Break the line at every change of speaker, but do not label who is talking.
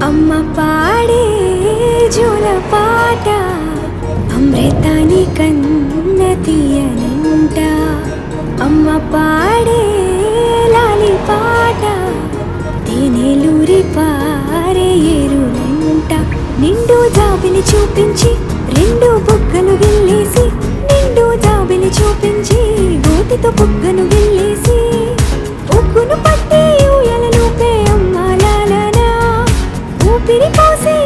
అమ్మ పాడే జోల పాట అమృతాని కన్న తీయనంట. అమ్మ పాడే లాలి పాట తేనెలూరి పారే ఏరునంట. నిండు జాబిలి చూపించి రెండు బుగ్గలు గిల్లేసి, నిండు జాబిలి చూపించి గోటితో బుగ్గను గిల్లేసి, ఉగ్గును పట్టి ఊయలలోపే అమ్మ లాలనా ఊపిరి పోసే